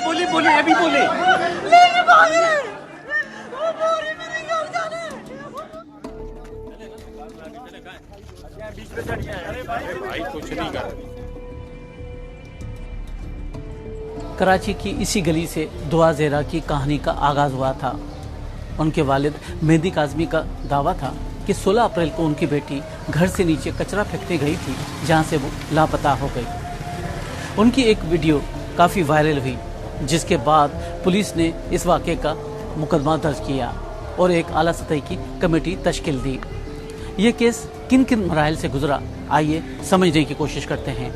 बोले बोले अभी बोले लेके भाग रहे वो बोरी में निकल जाने भाई कुछ नहीं कर। कराची की इसी गली से दुआ ज़ेहरा की कहानी का आगाज़ हुआ था। उनके वालिद मेहदी काज़मी का दावा था कि 16 अप्रैल को उनकी बेटी घर से नीचे कचरा फेंकने गई थी, जहां से वो लापता हो गई। उनकी एक वीडियो काफ़ी वायरल हुई, जिसके बाद पुलिस ने इस वाक़े का मुकदमा दर्ज किया और एक आला सतह की कमेटी तश्कील दी। ये केस किन किन मराहिल से गुजरा, आइए समझने की कोशिश करते हैं।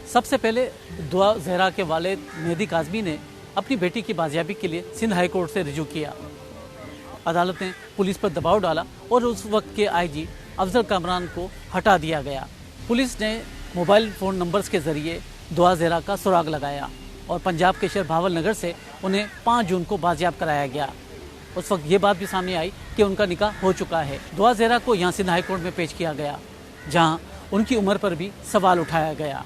सबसे पहले दुआ ज़ेहरा के वालिद मेहदी काज़मी ने अपनी बेटी की बाजियाबी के लिए सिंध हाई कोर्ट से रुजू किया। अदालत ने पुलिस पर दबाव डाला और उस वक्त के आईजी अफजल कामरान को हटा दिया गया। पुलिस ने मोबाइल फ़ोन नंबर्स के ज़रिए दुआ ज़ेहरा का सुराग लगाया और पंजाब के शहर भावल नगर से उन्हें 5 जून को बाजियाब कराया गया। उस वक्त ये बात भी सामने आई कि उनका निकाह हो चुका है। दुआ ज़ेहरा को यहाँ सिंध हाई कोर्ट में पेश किया गया, जहाँ उनकी उम्र पर भी सवाल उठाया गया।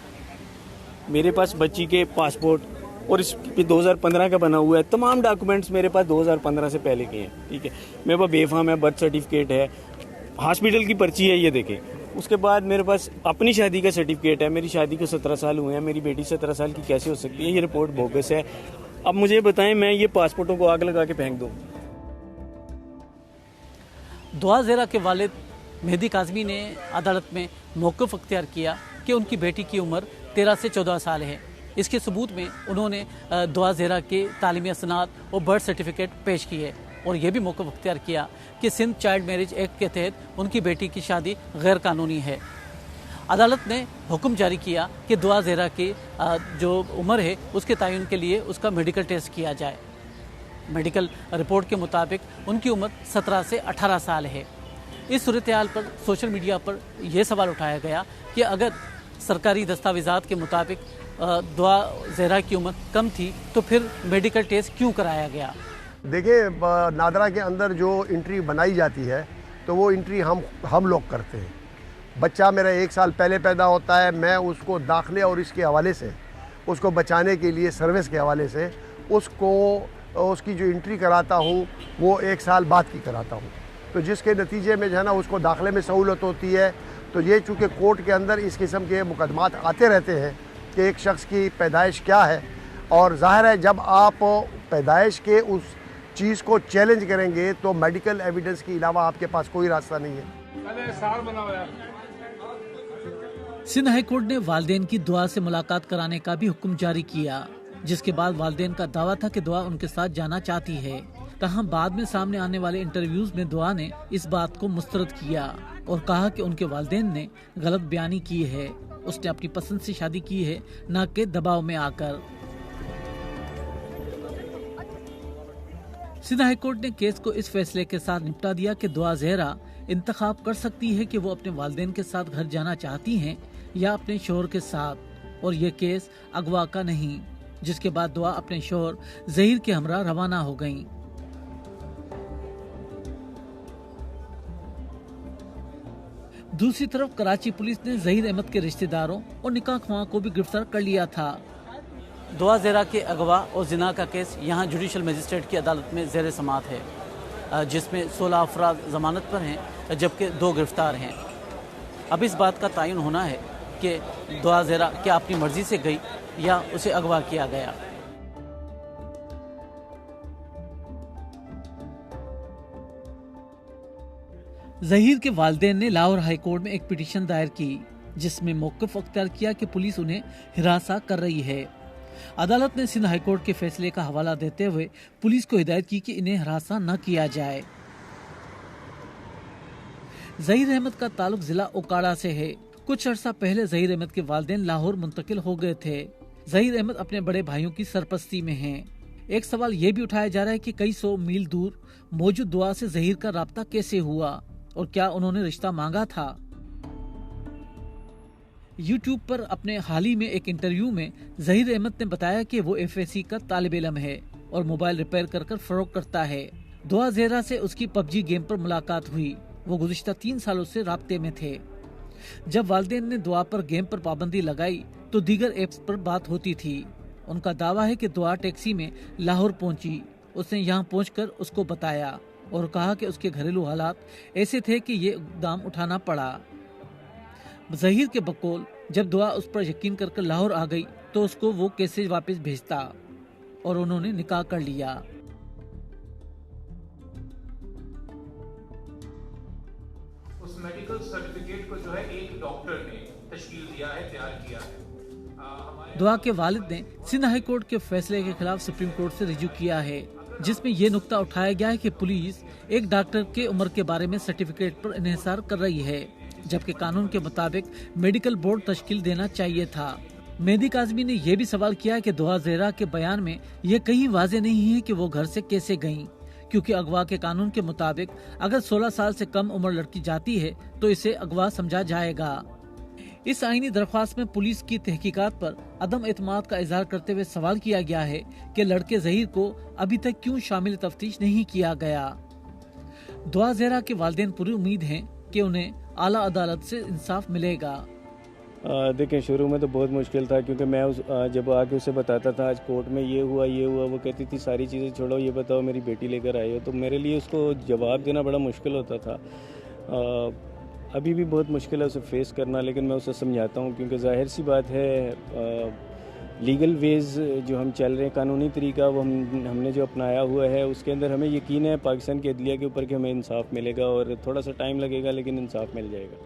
मेरे पास बच्ची के पासपोर्ट और इस 2015 का बना हुआ है, तमाम डॉक्यूमेंट्स मेरे पास 2015 से पहले के हैं। ठीक है, मेरे पास बेफाम है, बर्थ सर्टिफिकेट है, हॉस्पिटल की पर्ची है, ये देखें। उसके बाद मेरे पास अपनी शादी का सर्टिफिकेट है, मेरी शादी को 17 साल हुए हैं, मेरी बेटी 17 साल की कैसे हो सकती है, ये रिपोर्ट बोगस है। अब मुझे बताएं, मैं ये पासपोर्टों को आग लगा के फेंक दूँ? दुआ ज़ेहरा के वालिद मेहदी काज़मी ने अदालत में मौक़िफ़ अख्तियार किया कि उनकी बेटी की उम्र 13 से 14 साल है। इसके सबूत में उन्होंने दुआ ज़ेहरा के तालीमी असनाद और बर्थ सर्टिफिकेट पेश किए और यह भी मौक़िफ़ अख्तियार किया कि सिंध चाइल्ड मैरिज एक्ट के तहत उनकी बेटी की शादी गैर कानूनी है। अदालत ने हुक्म जारी किया कि दुआ ज़ेहरा की जो उम्र है उसके तयन के लिए उसका मेडिकल टेस्ट किया जाए। मेडिकल रिपोर्ट के मुताबिक उनकी उम्र 17 से 18 साल है। इस सूरत हाल पर सोशल मीडिया पर यह सवाल उठाया गया कि अगर सरकारी दस्तावेज़ात के मुताबिक दुआ ज़ेहरा की उम्र कम थी तो फिर मेडिकल टेस्ट क्यों कराया गया? देखिए, नादरा के अंदर जो एंट्री बनाई जाती है तो वो एंट्री हम लोग करते हैं। बच्चा मेरा 1 साल पहले पैदा होता है, मैं उसको दाखिले और इसके हवाले से, उसको बचाने के लिए सर्विस के हवाले से उसकी जो एंट्री कराता हूँ वो 1 साल बाद की कराता हूँ। तो जिसके नतीजे में जो है ना उसको दाखिले में सहूलत होती है। तो ये चूँकि कोर्ट के अंदर इस किस्म के मुकदमात आते रहते हैं कि एक शख्स की पैदाइश क्या है, और ज़ाहिर है जब आप पैदाइश के उस चीज़ को चैलेंज करेंगे तो मेडिकल एविडेंस के अलावा आपके पास कोई रास्ता नहीं है। सिंध हाई कोर्ट ने वालिदैन की दुआ से मुलाकात कराने का भी हुक्म जारी किया, जिसके बाद वालिदैन का दावा था कि दुआ उनके साथ जाना चाहती है। तहाँ बाद में सामने आने वाले इंटरव्यूज में दुआ ने इस बात को मुस्तरद किया और कहा कि उनके वालिदैन ने गलत बयानी की है। उसने अपनी पसंद से शादी की है, न कि दबाव में आकर। सिंध हाई कोर्ट ने केस को इस फैसले के साथ निपटा दिया कि दुआ ज़ेहरा इंतखाब कर सकती है कि वो अपने वालिदैन के साथ घर जाना चाहती हैं या अपने शोहर के साथ, और ये केस अगवा का नहीं। जिसके बाद दुआ अपने शोहर ज़हीर के हमरा रवाना हो गईं। दूसरी तरफ कराची पुलिस ने ज़हीर अहमद के रिश्तेदारों और निकाह ख्वाह को भी गिरफ्तार कर लिया था। दुआ ज़ेहरा के अगवा और जिना का केस यहाँ जुडिशल मजिस्ट्रेट की अदालत में ज़ेर समाअत है, जिसमें 16 अफराद जमानत पर हैं जबकि 2 गिरफ्तार हैं। अब इस बात का तयन होना है कि दुआ ज़ेहरा क्या अपनी मर्जी से गई या उसे अगवा किया गया। ज़हीर के वालिदैन ने लाहौर हाई कोर्ट में एक पिटीशन दायर की, जिसमें मौक़िफ़ अख्तियार किया कि पुलिस उन्हें हिरासा कर रही है। अदालत ने सिंध हाई कोर्ट के फैसले का हवाला देते हुए पुलिस को हिदायत की कि इन्हें हिरासा न किया जाए। ज़हीर अहमद का ताल्लुक जिला ओकाड़ा से है। कुछ अर्सा पहले ज़हीर अहमद के वालिदैन लाहौर मुंतकिल हो गए थे। ज़हीर अहमद अपने बड़े भाइयों की सरपरस्ती में हैं। एक सवाल ये भी उठाया जा रहा है कि कई 100 मील दूर मौजूद दुआ से ज़हीर का राब्ता कैसे हुआ और क्या उन्होंने रिश्ता मांगा था। YouTube पर अपने हाल ही में एक इंटरव्यू में ज़हीर अहमद ने बताया कि वो FSC का तालिब इल्म है और मोबाइल रिपेयर कर फरोख्त करता है। दुआ ज़ेहरा से उसकी PUBG गेम पर मुलाकात हुई। वो गुज़िश्ता 3 सालों से राब्ते में थे। जब वालिदैन ने दुआ पर गेम पर पाबंदी लगाई तो दीगर ऐप्स पर बात होती थी। उनका दावा है कि दुआ टैक्सी में लाहौर पहुंची, उसने यहां पहुंचकर उसको बताया और कहा कि उसके घरेलू हालात ऐसे थे कि ये इक़दाम उठाना पड़ा। ज़हीर के बकौल जब दुआ उस पर यकीन कर लाहौर आ गई तो उसको वो कैसे वापस भेजता और उन्होंने निकाह कर लिया। उस मेडिकल सर्टिफिकेट को जो है एक डॉक्टर ने तश्कील दिया है, तैयार किया है। दुआ के वालिद ने सिंध हाई कोर्ट के फैसले के खिलाफ सुप्रीम कोर्ट से रिजू किया है, जिसमें ये नुक्ता उठाया गया है कि पुलिस एक डॉक्टर के उम्र के बारे में सर्टिफिकेट पर इन्हिसार कर रही है, जबकि कानून के मुताबिक मेडिकल बोर्ड तश्कील देना चाहिए था। मेहदी काज़मी ने यह भी सवाल किया कि दुआ ज़हरा के बयान में यह कहीं वाज़ेह नहीं है कि वो घर से कैसे गईं, क्योंकि अगवा के कानून के मुताबिक अगर 16 साल से कम उम्र लड़की जाती है तो इसे अगवा समझा जाएगा। इस आईनी दरख्वास्त में पुलिस की तहकीकात पर अदम एतमाद का इजहार करते हुए सवाल किया गया है कि लड़के ज़हीर को अभी तक क्यों शामिल तफ्तीश नहीं किया गया। दुआ ज़हरा के वालिदैन पूरी उम्मीद हैं कि उन्हें आला अदालत से इंसाफ मिलेगा। देखें, शुरू में तो बहुत मुश्किल था, क्योंकि मैं जब आके उसे बताता था आज कोर्ट में ये हुआ, वो कहती थी सारी चीज़ें छोड़ो, ये बताओ मेरी बेटी लेकर आए हो, तो मेरे लिए उसको जवाब देना बड़ा मुश्किल होता था। अभी भी बहुत मुश्किल है उसे फेस करना, लेकिन मैं उसे समझाता हूँ, क्योंकि जाहिर सी बात है लीगल वेज जो हम चल रहे हैं, कानूनी तरीका वो हमने जो अपनाया हुआ है, उसके अंदर हमें यकीन है पाकिस्तान के अदलिया के ऊपर कि हमें इंसाफ मिलेगा, और थोड़ा सा टाइम लगेगा लेकिन इंसाफ मिल जाएगा।